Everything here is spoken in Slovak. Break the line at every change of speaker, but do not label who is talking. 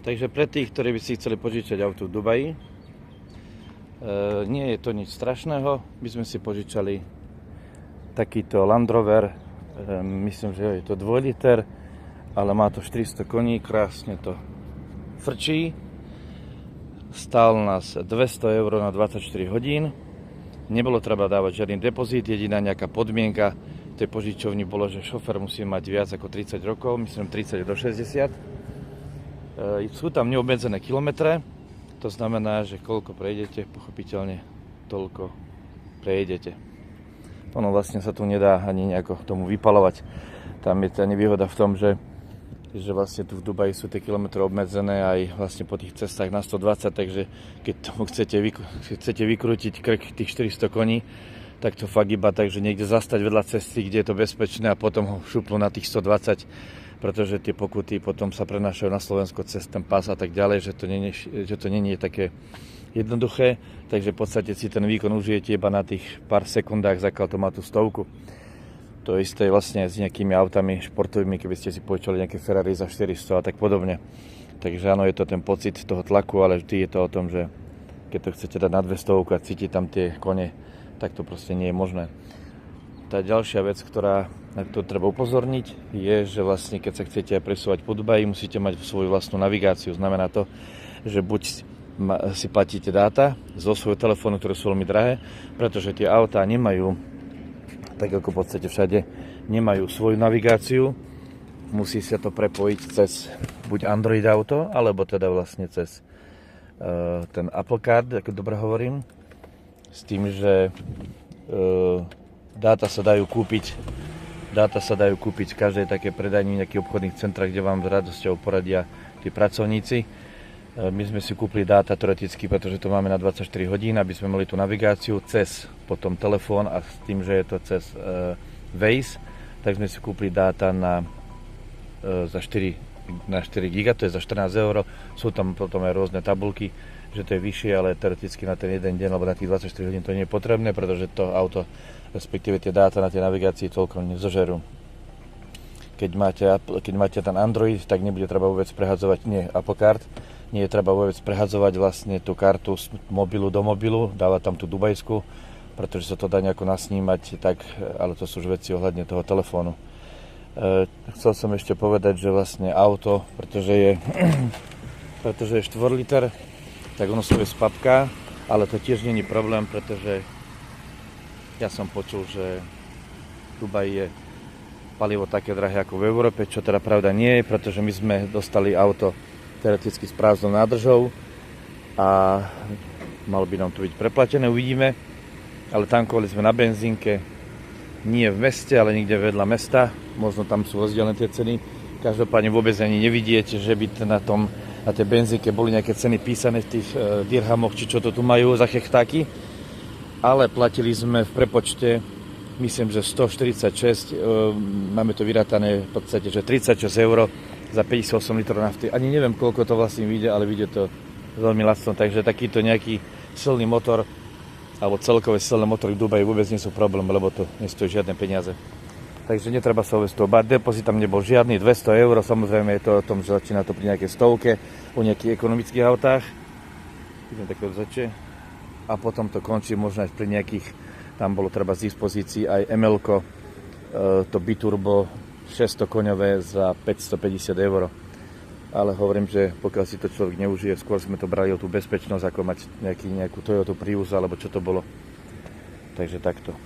Takže pre tých, ktorí by si chceli požičať auto v Dubaji, nie je to nič strašného. My sme si požičali takýto Land Rover, myslím, že je to 2 liter, ale má to 400 koní, krásne to frčí. Stál nás 200 € na 24 hodín. Nebolo treba dávať žiadny depozit, jediná nejaká podmienka tej požičovni bolo, že šofér musí mať viac ako 30 rokov, myslím 30 do 60. Sú tam neobmedzené kilometre, to znamená, že koľko prejdete, pochopiteľne toľko prejdete. Ono vlastne sa tu nedá ani nejako tomu vypalovať. Tam je tá nevýhoda v tom, že vlastne tu v Dubaji sú tie kilometre obmedzené aj vlastne po tých cestách na 120, takže keď tomu chcete vykrútiť krk tých 400 koní, tak to fakt iba tak, že niekde zastať vedľa cesty, kde je to bezpečné a potom ho šupnú na tých 120, pretože tie pokuty potom sa prenášajú na Slovensko cez ten pás a tak ďalej, že to nie je také jednoduché, takže v podstate si ten výkon užijete iba na tých pár sekundách, zakiaľ to má tú stovku. To isté vlastne s nejakými autami športovými, keby ste si požičali nejaké Ferrari za 400 a tak podobne. Takže áno, je to ten pocit toho tlaku, ale vždy je to o tom, že keď to chcete dať na 200 a cítiť tam tie kone, tak to proste nie je možné. Tá ďalšia vec, na ktorú treba upozorniť, je, že vlastne keď sa chcete presúvať po Dubaji, musíte mať svoju vlastnú navigáciu. Znamená to, že buď si platíte dáta zo svojho telefónu, ktoré sú veľmi drahé, pretože tie autá nemajú, tak ako v podstate všade, nemajú svoju navigáciu. Musí sa to prepojiť cez buď Android Auto, alebo teda vlastne cez ten Apple Card, ako dobre hovorím, s tým, že dáta sa dajú kúpiť v každej také predajni, nejakých obchodných centrách, kde vám s radosťou poradia tí pracovníci. My sme si kúpili dáta teoreticky, pretože to máme na 24 hodín, aby sme mali tú navigáciu cez potom telefón a s tým, že je to cez Waze, tak sme si kúpili dáta za 4 giga, to je za 14 €. Sú tam potom aj rôzne tabulky, že to je vyššie, ale teoreticky na ten jeden deň, alebo na tých 24 hodín to nie je potrebné, pretože to auto, respektíve tie dáta na tej navigácii toľko nezožerú. Keď máte ten Android, tak nebude treba vôbec prehadzovať, Apple Card, nie je treba vôbec prehadzovať vlastne tú kartu z mobilu do mobilu, dáva tam tú dubajskú, pretože sa to dá nejako nasnímať, tak, ale to sú už veci ohľadne toho telefónu. Chcel som ešte povedať, že vlastne auto, pretože je 4 liter, tak ono sa spapká, ale to tiež nie je problém, pretože ja som počul, že Dubaj je palivo také drahé ako v Európe, čo teda pravda nie je, pretože my sme dostali auto teoreticky s prázdnou nádržou a malo by nám to byť preplatené, uvidíme, ale tankovali sme na benzínke, nie v meste, ale niekde vedľa mesta, možno tam sú rozdielne tie ceny, každopádne vôbec ani nevidieť, že by na tej benzínke boli nejaké ceny písané v tých dirhamoch, či čo to tu majú za chechtáky, ale platili sme v prepočte, myslím, že 146, máme to vyrátané v podstate, že 36 € za 58 litrov nafty. Ani neviem, koľko to vlastne vyjde, ale vyjde to veľmi lacno, takže takýto nejaký silný motor, alebo celkové silné motory v Dubaji vôbec nie sú problém, lebo to nestojí žiadne peniaze. Takže netreba sa vôbec toho báť, depozit tam nebol žiadny, 200 €, samozrejme je to o tom, že začína to pri nejakej stovke, u nejakých ekonomických autách, idem také odzačie, a potom to končí možno aj pri nejakých, tam bolo treba z dispozícii aj ML-ko, to biturbo 600 koňové za 550 €. Ale hovorím, že pokiaľ si to človek neužije, skôr sme to brali o tú bezpečnosť, ako mať nejakú Toyota Prius, alebo čo to bolo. Takže takto.